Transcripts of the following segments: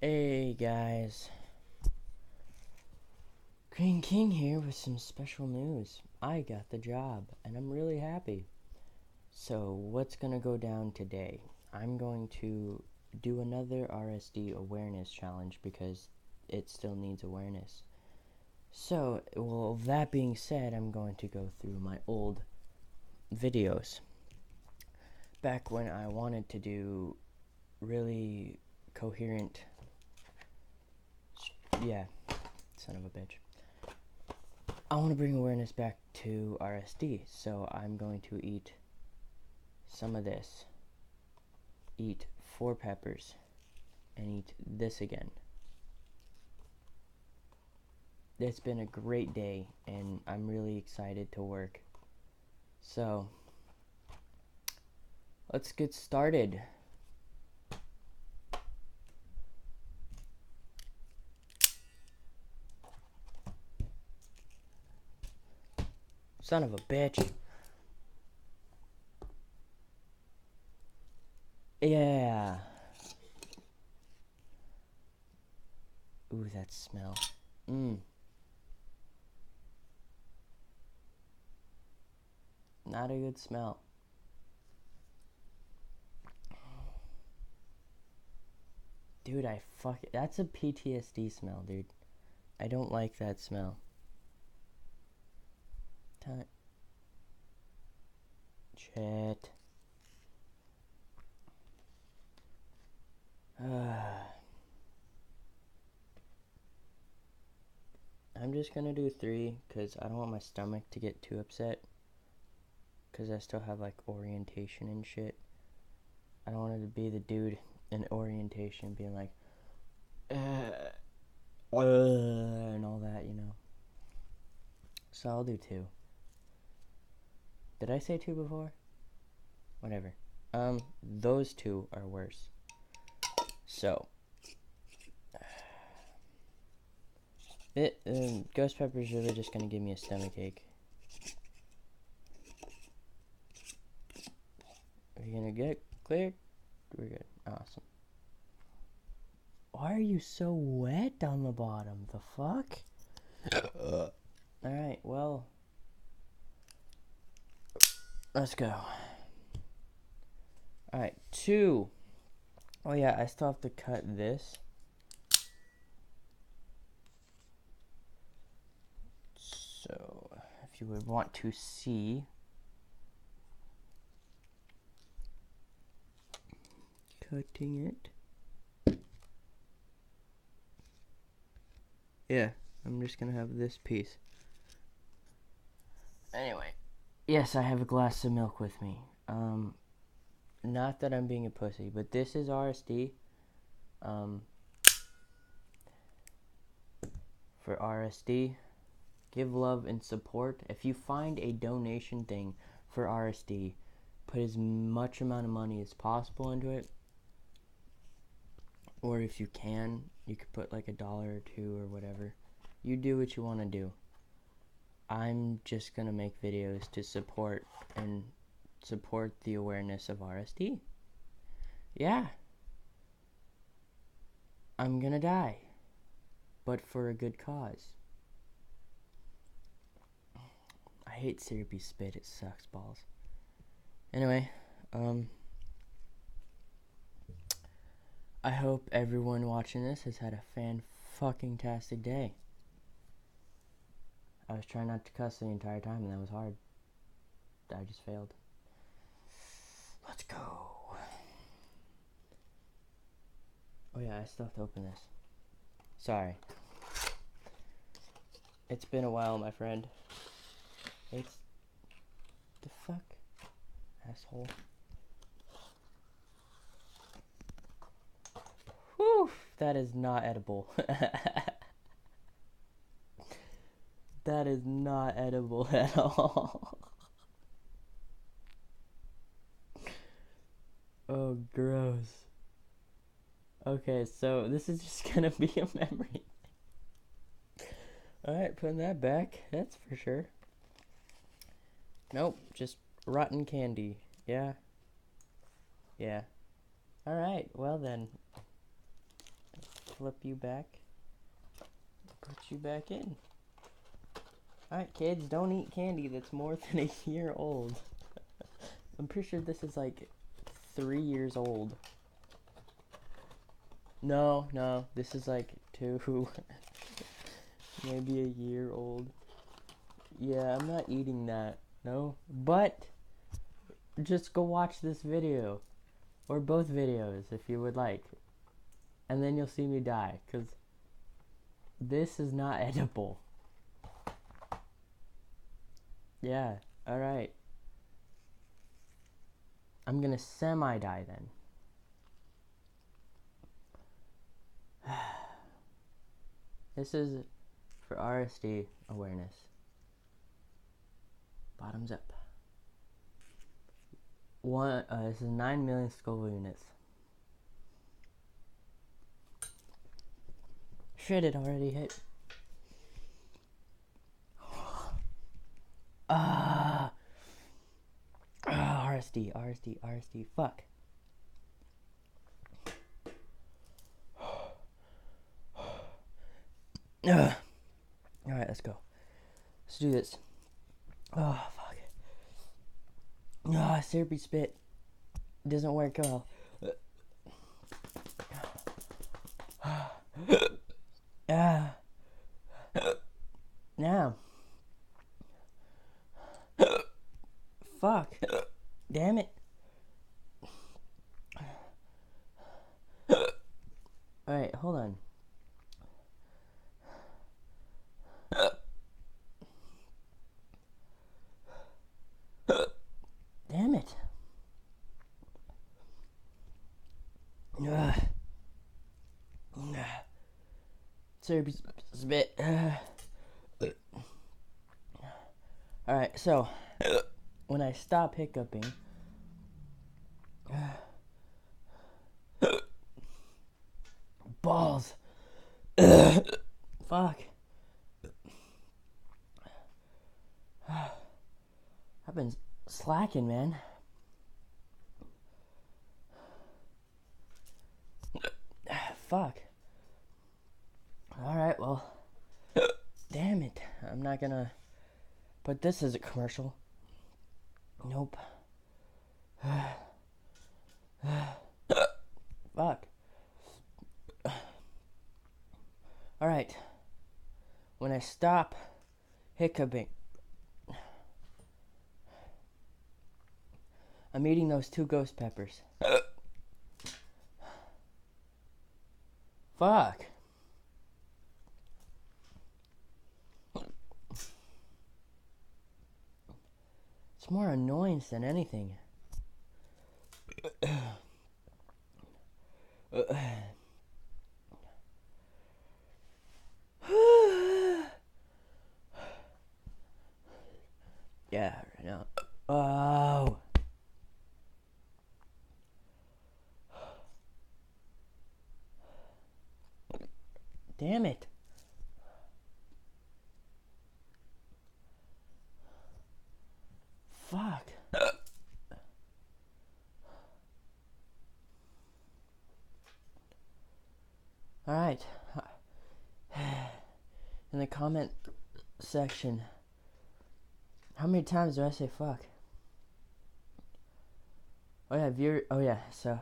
Hey guys, Green King here with some special news. I got the job and I'm really happy. So what's gonna go down today? I'm going to do another RSD Awareness challenge because it still needs awareness. So, well, that being said, I'm going to go through my old videos. Back when I wanted to do really coherent, son of a bitch. I want to bring awareness back to RSD, so I'm going to eat some of this, eat 4 peppers, and eat this again. It's been a great day, and I'm really excited to work. So, let's get started. Son of a bitch. Yeah. Ooh, that smell. Not a good smell. Dude, that's a PTSD smell, dude. I don't like that smell. Shit. I'm just gonna do 3 because I don't want my stomach to get too upset. Because I still have like orientation and shit. I don't want to be the dude in orientation being like, and all that, you know. So I'll do 2. Did I say 2 before? Whatever. Those 2 are worse. So, ghost pepper's really just gonna give me a stomachache. Are you gonna get cleared? We're good. Awesome. Why are you so wet on the bottom? The fuck? Alright, well, let's go. Alright, 2. Oh yeah, I still have to cut this. So, if you would want to see, cutting it. Yeah, I'm just gonna have this piece. Anyway, yes, I have a glass of milk with me. Not that I'm being a pussy, but this is RSD. For RSD, give love and support. If you find a donation thing for RSD, put as much amount of money as possible into it. Or if you can, you could put like $1 or $2 or whatever. You do what you want to do. I'm just gonna make videos to support the awareness of RSD. Yeah. I'm gonna die. But for a good cause. I hate syrupy spit, it sucks balls. Anyway, I hope everyone watching this has had a fan-fucking-tastic day. I was trying not to cuss the entire time and that was hard. I just failed. Let's go. Oh yeah, I still have to open this. Sorry. It's been a while, my friend. It's... the fuck? Asshole. Whew! That is not edible. That is not edible at all. Oh, gross. Okay, so this is just gonna be a memory. Alright, putting that back. That's for sure. Nope, just rotten candy. Yeah. Yeah. Alright, well then. flip you back. Put you back in. Alright, kids, don't eat candy that's more than a year old. I'm pretty sure this is like 3 years old. No, this is like 2, maybe a year old. Yeah, I'm not eating that. No, but just go watch this video. Or both videos if you would like. And then you'll see me die, because this is not edible. Yeah, alright. I'm gonna semi-die then. This is for RSD Awareness. Bottoms up. This is 9 million Scoville units. Shit, it already hit. RSD, fuck. Alright, let's go. Let's do this. Oh, fuck. Syrupy spit. Doesn't work well. Now. Fuck. Damn it. Alright, hold on. Damn it. Syrupy spit. Alright, so when I stop hiccuping, balls. Fuck. I've been slacking, man. Fuck. Alright, well. Damn it. I'm not gonna put this as a commercial. Nope. Fuck. Alright. When I stop hiccuping, I'm eating those 2 ghost peppers. Fuck. It's more annoyance than anything. Yeah, right now. Oh. Damn it. Fuck. Alright. In the comment section, how many times do I say fuck? Oh yeah, so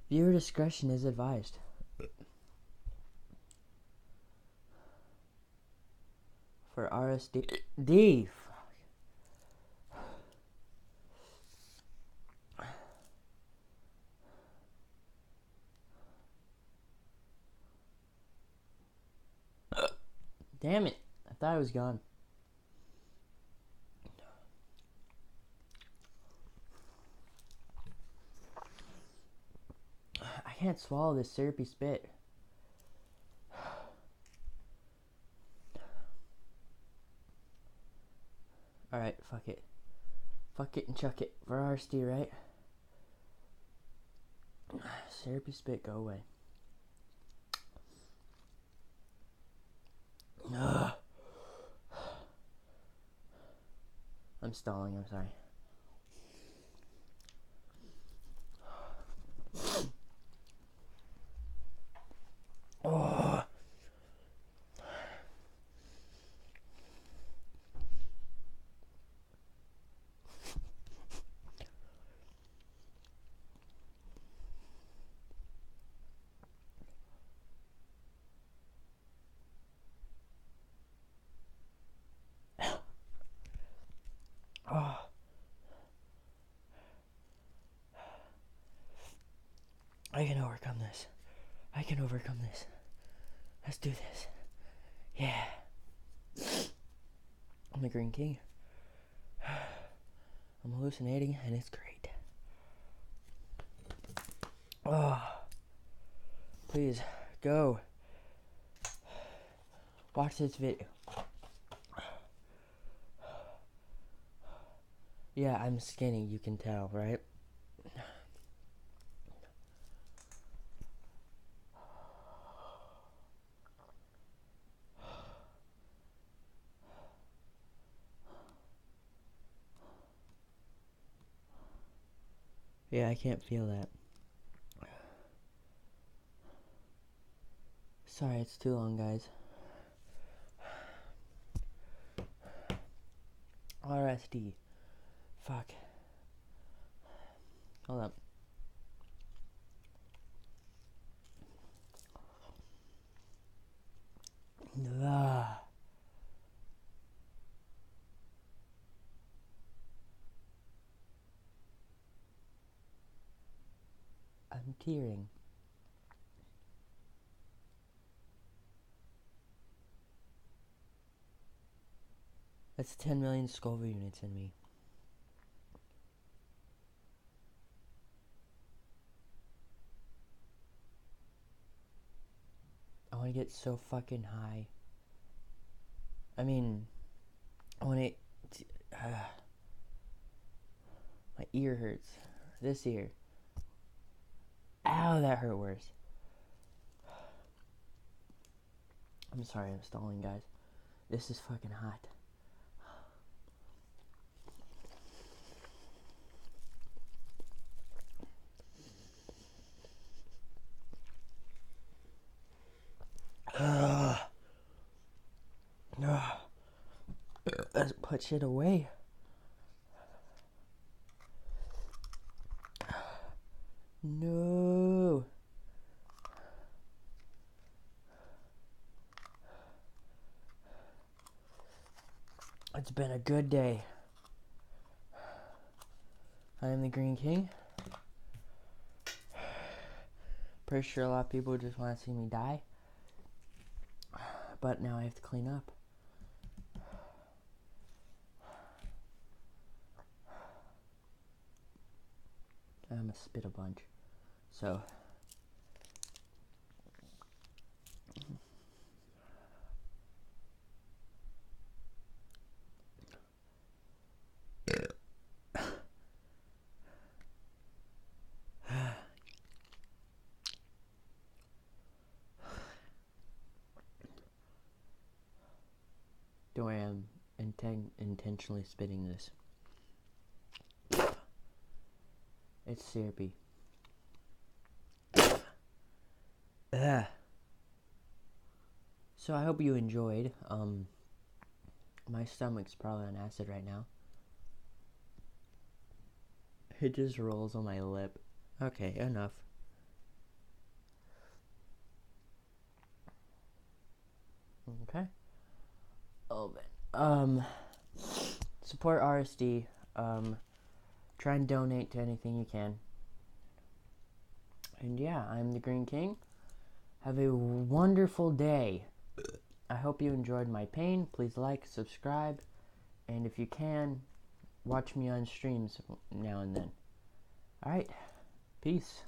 viewer discretion is advised. For RSD. Damn it. I thought it was gone. I can't swallow this syrupy spit. Alright, fuck it. Fuck it and chuck it. For RSD, right? Syrupy spit, go away. I'm stalling, I'm sorry. I can overcome this. I can overcome this. Let's do this. Yeah. I'm the Green King. I'm hallucinating and it's great. Oh. Please, go. Watch this video. Yeah, I'm skinny, you can tell, right? Yeah, I can't feel that. Sorry, it's too long, guys. RSD. Fuck. Hold up. Ah. I'm tearing. That's 10 million Scoville units in me. I want to get so fucking high. I mean, I want to... my ear hurts. This ear. Ow, that hurt worse. I'm sorry, I'm stalling, guys. This is fucking hot. Let's put shit away. No. It's been a good day. I am the Green King. Pretty sure a lot of people just want to see me die. But now I have to clean up. I'm gonna spit a bunch. So. Don't worry, I'm intentionally spitting this. It's syrupy. So I hope you enjoyed. My stomach's probably on acid right now. It just rolls on my lip. Okay, enough. Okay. Oh man. Support RSD. Try and donate to anything you can. And yeah, I'm the Green King. Have a wonderful day. I hope you enjoyed my pain. Please like, subscribe, and if you can, watch me on streams now and then. Alright, peace.